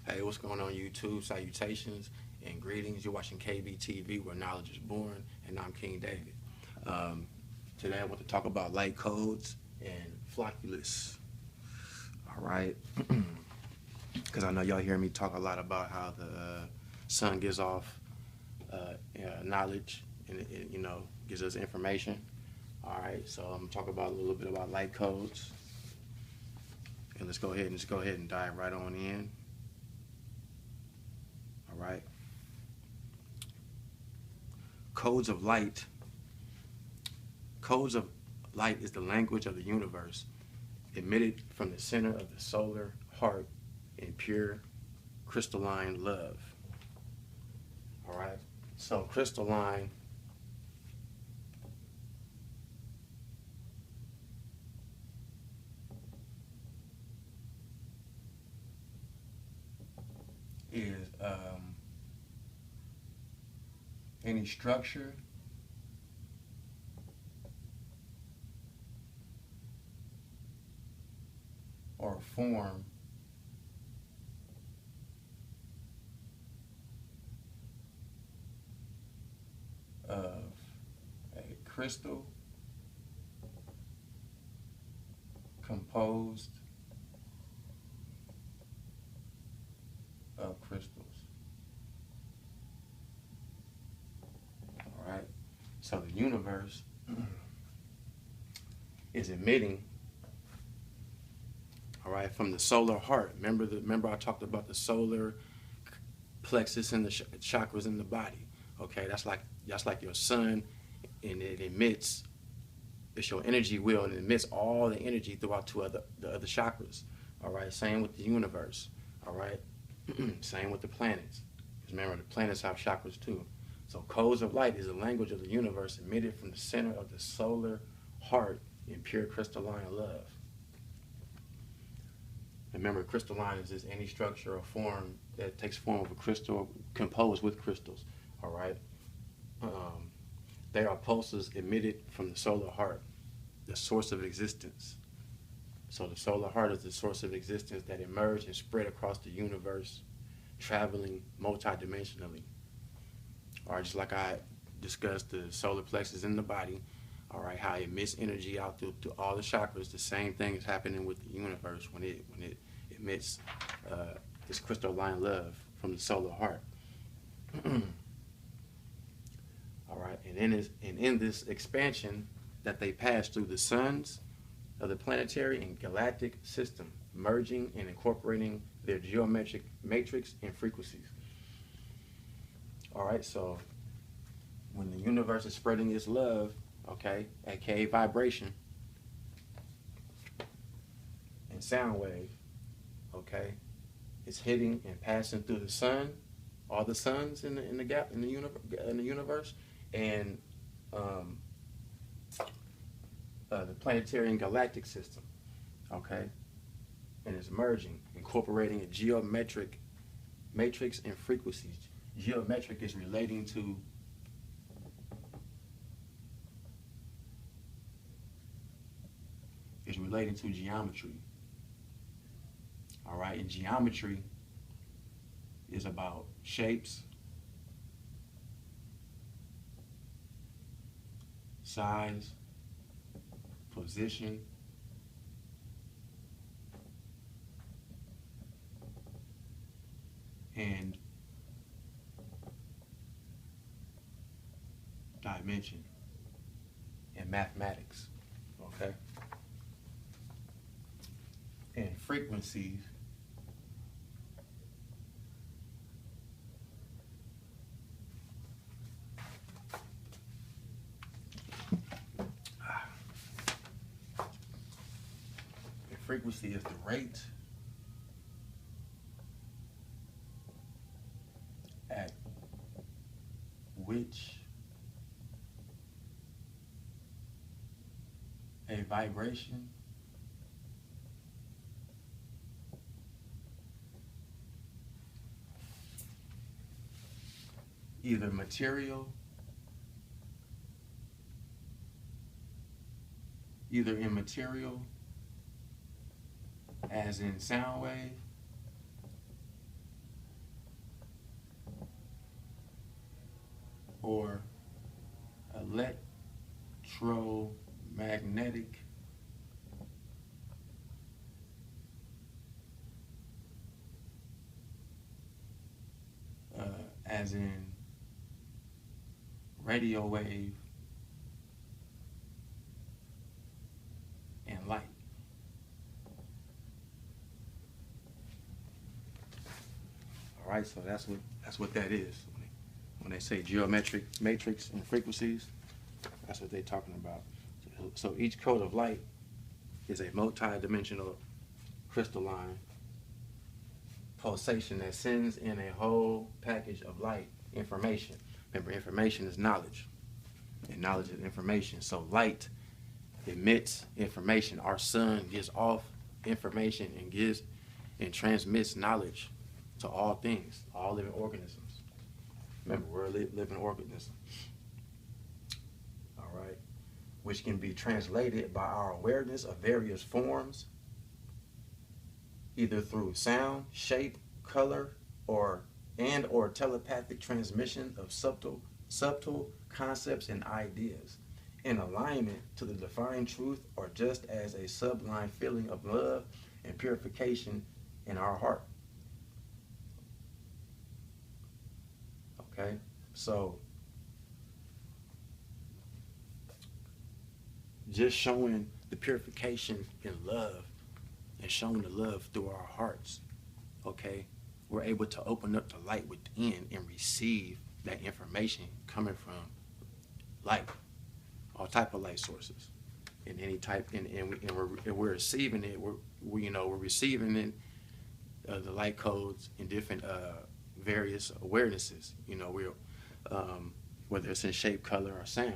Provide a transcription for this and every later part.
Hey, what's going on YouTube? Salutations and greetings. You're watching KBTV, where knowledge is born, and I'm King David. Um, Today I want to talk about light codes and flocculus. All right, because I know y'all hear me talk a lot about how the sun gives off knowledge and it gives us information. All right, so I'm gonna talk about a little bit about light codes, and let's go ahead and dive right on in. All right. Codes of light. Codes of light is the language of the universe, emitted from the center of the solar heart in pure crystalline love. All right. So crystalline is any structure or form of a crystal composed of crystals. All right. So the universe is emitting, all right, from the solar heart. Remember I talked about the solar plexus and the chakras in the body. Okay, that's like your sun, and it emits. It's your energy wheel, and it emits all the energy throughout the other chakras. All right, same with the universe. All right, same with the planets. Because remember, the planets have chakras too. So codes of light is the language of the universe emitted from the center of the solar heart in pure crystalline love. Remember, crystalline is just any structure or form that takes form of a crystal composed with crystals. All right. They are pulses emitted from the solar heart, the source of existence. So the solar heart is the source of existence that emerged and spread across the universe, traveling multidimensionally. All right, just like I discussed the solar plexus in the body, all right, how it emits energy out through all the chakras. The same thing is happening with the universe when it emits this crystalline love from the solar heart. All right, and in this expansion that they pass through the suns of the planetary and galactic system, merging and incorporating their geometric matrix and frequencies. All right, so when the universe is spreading its love, okay, aka vibration and sound wave, okay, it's hitting and passing through the sun, all the suns in the universe, and the planetary and galactic system, okay, and it's merging, incorporating a geometric matrix and frequencies. Geometric is relating to geometry. All right, and geometry is about shapes, size, position, and dimension, and mathematics. Okay, and frequencies frequency is the rate at which a vibration either in material as in sound wave, or electromagnetic as in radio wave and light. All right, so that's what that is. When they say geometric matrix and frequencies, that's what they're talking about. So each code of light is a multi-dimensional crystalline pulsation that sends in a whole package of light information. Remember, information is knowledge, and knowledge is information. So light emits information. Our sun gives off information and gives and transmits knowledge to all things, all living organisms. Remember, we're a living organism. All right, which can be translated by our awareness of various forms, either through sound, shape, color, or telepathic transmission of subtle concepts and ideas in alignment to the divine truth, or just as a sublime feeling of love and purification in our heart. Okay, so just showing the purification in love and showing the love through our hearts, okay, we're able to open up the light within and receive that information coming from light, all type of light sources, in any type, and we're receiving it. We're receiving it, the light codes in different various awarenesses. We're whether it's in shape, color, or sound.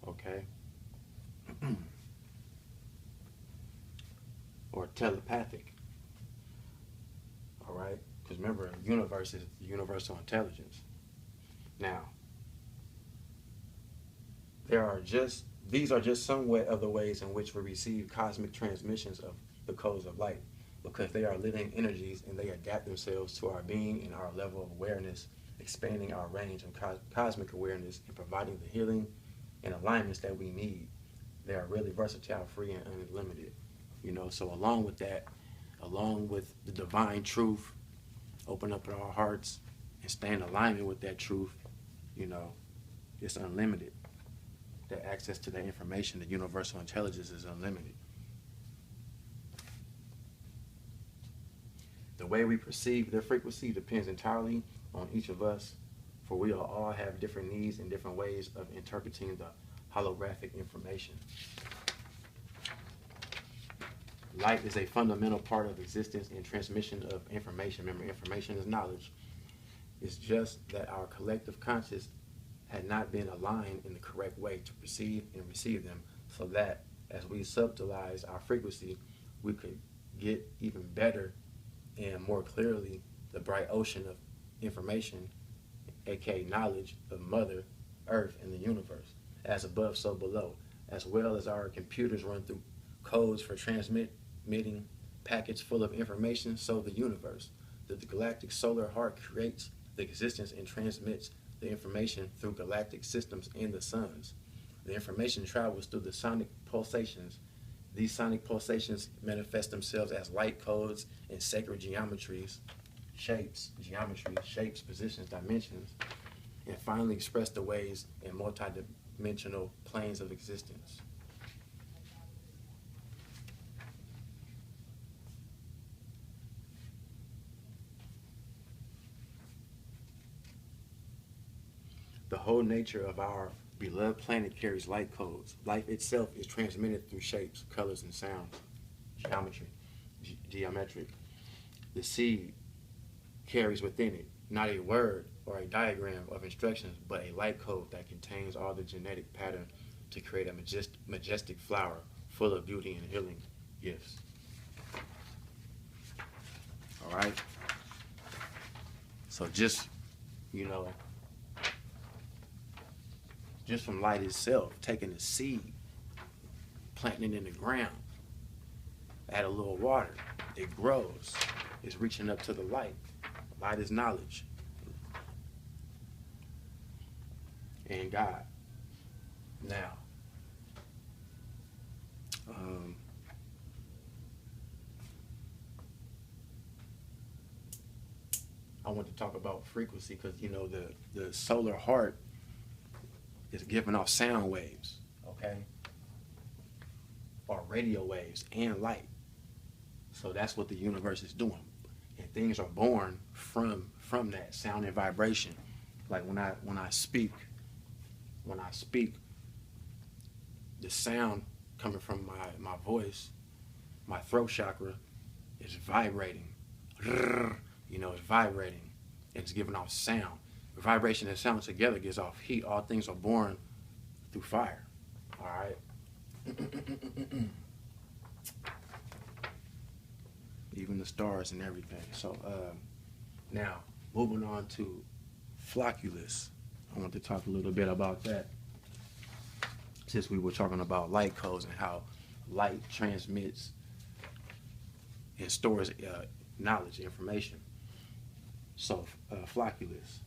Okay. Or telepathic. All right? Because remember, the universe is universal intelligence. Now, these are just some of the ways in which we receive cosmic transmissions of the codes of light, because they are living energies and they adapt themselves to our being and our level of awareness, expanding our range of cosmic awareness and providing the healing and alignments that we need. They are really versatile, free, and unlimited. So along with that, along with the divine truth, open up our hearts and stay in alignment with that truth, it's unlimited. The access to that information, the universal intelligence, is unlimited. The way we perceive their frequency depends entirely on each of us, for we all have different needs and different ways of interpreting the holographic information. Light is a fundamental part of existence and transmission of information. Remember, information is knowledge. It's just that our collective conscious had not been aligned in the correct way to perceive and receive them, so that as we subtilize our frequency, we could get even better and more clearly the bright ocean of information, aka knowledge of Mother Earth and the universe, as above, so below, as well as our computers run through codes for transmitting packets full of information. So the universe, the galactic solar heart, creates the existence and transmits the information through galactic systems and the suns. The information travels through the sonic pulsations. These sonic pulsations manifest themselves as light codes in sacred geometries, shapes, positions, dimensions, and finally express the ways in multi-dimensional planes of existence. The whole nature of our beloved planet carries light codes. Life itself is transmitted through shapes, colors, and sounds, geometric. The seed carries within it not a word or a diagram of instructions, but a light code that contains all the genetic pattern to create a majestic flower full of beauty and healing gifts. All right? So just from light itself, taking the seed, planting it in the ground, add a little water, it grows. It's reaching up to the light. Light is knowledge. and God. Now, um, I want to talk about frequency because the solar heart is giving off sound waves, okay, or radio waves and light. So that's what the universe is doing, and things are born from that sound and vibration. Like when I speak, the sound coming from my voice, my throat chakra is vibrating. It's vibrating. It's giving off sound. Vibration and sound together gives off heat. All things are born through fire. All right. Even the stars and everything. So now moving on to Flocculus. I want to talk a little bit about that, since we were talking about light codes and how light transmits and stores knowledge, information. So Flocculus.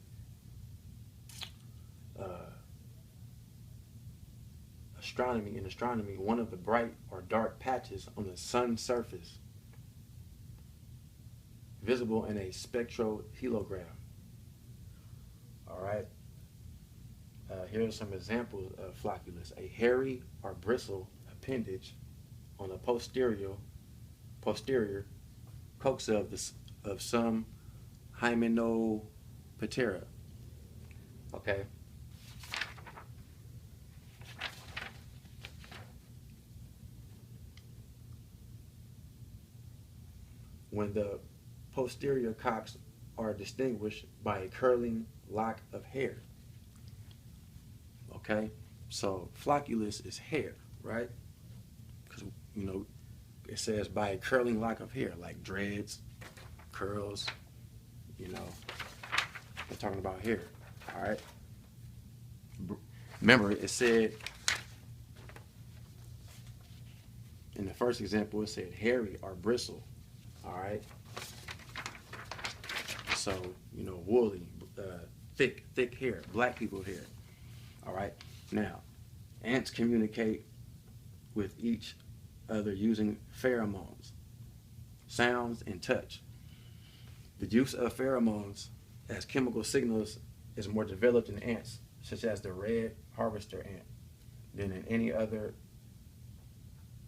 In astronomy, one of the bright or dark patches on the sun's surface, visible in a spectrohologram. All right. Here are some examples of flocculus. A hairy or bristle appendage on the posterior coxa of some Hymenoptera. Okay. When the posterior cox are distinguished by a curling lock of hair. Okay, so flocculus is hair, right? Because it says by a curling lock of hair, like dreads, curls. We're talking about hair. All right. Remember, it said in the first example, it said hairy or bristle. All right. So woolly, thick hair, black people hair. All right. Now, ants communicate with each other using pheromones, sounds, and touch. The use of pheromones as chemical signals is more developed in ants, such as the red harvester ant, than in any other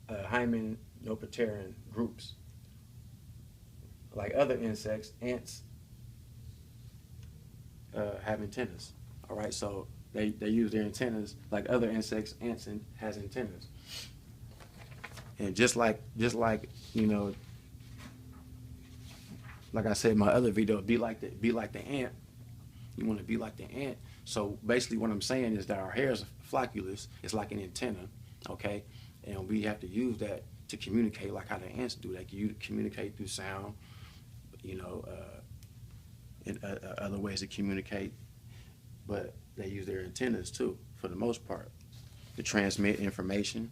Hymenopteran groups. Like other insects, ants have antennas. All right, so they use their antennas like other insects. Ants has antennas, and just like like I said in my other video, be like the ant. You want to be like the ant. So basically, what I'm saying is that our hair is flocculus. It's like an antenna, okay, and we have to use that to communicate, like how the ants do. They can communicate through sound, and other ways to communicate, but they use their antennas too, for the most part, to transmit information,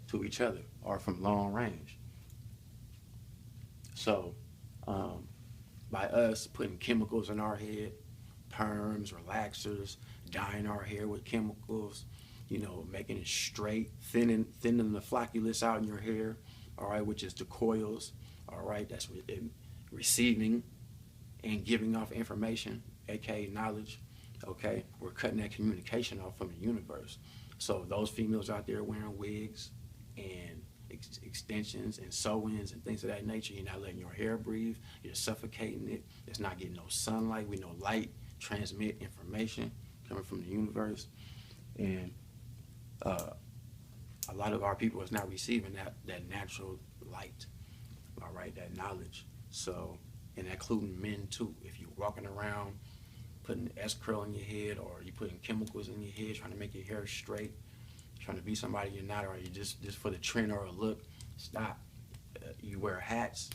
to each other or from long range. So, by us putting chemicals in our head, perms, relaxers, dyeing our hair with chemicals, making it straight, thinning the flocculus out in your hair, all right, which is the coils, all right, that's receiving and giving off information, aka knowledge. Okay, we're cutting that communication off from the universe. So those females out there wearing wigs and extensions and sew-ins and things of that nature, you're not letting your hair breathe, you're suffocating it, it's not getting no sunlight. We know light transmit information coming from the universe, and a lot of our people is not receiving that natural light, all right, that knowledge. So, and including men too. If you're walking around putting S-curl in your head, or you putting chemicals in your head trying to make your hair straight, trying to be somebody you're not, or you just for the trend or a look, stop. You wear hats,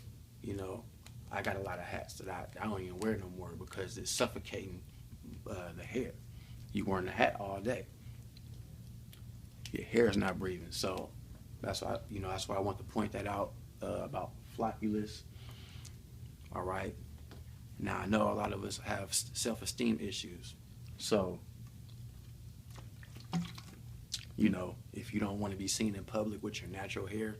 I got a lot of hats that I don't even wear no more because it's suffocating the hair. You wearing a hat all day, your hair is not breathing. So that's why that's why I want to point that out about flocculus. All right. Now I know a lot of us have self-esteem issues, so You know, if you don't want to be seen in public with your natural hair,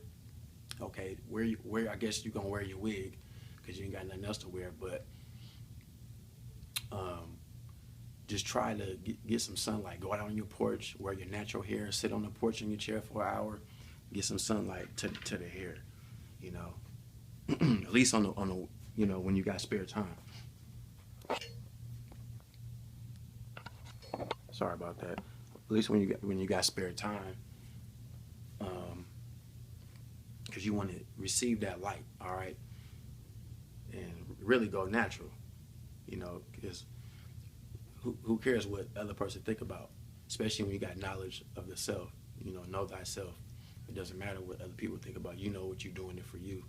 okay, I guess you're gonna wear your wig because you ain't got nothing else to wear. But just try to get some sunlight. Go out on your porch, wear your natural hair, sit on the porch in your chair for an hour, get some sunlight to the hair. You know, at least on the you know, when you got spare time. Sorry about that. At least when you got spare time, because you want to receive that light, all right, and really go natural. You know, because who cares what other person think about, especially when you got knowledge of yourself. You know thyself. It doesn't matter what other people think about. You know what you're doing it for you.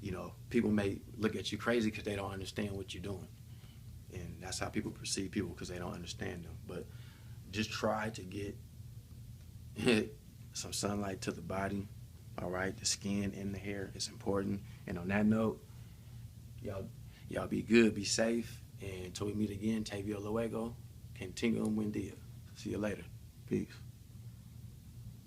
You know, people may look at you crazy because they don't understand what you're doing, and that's how people perceive people because they don't understand them. But just try to get some sunlight to the body. All right, the skin and the hair is important. And on that note, y'all be good, be safe, and until we meet again, te veo luego, continuum buen día. See you later. Peace.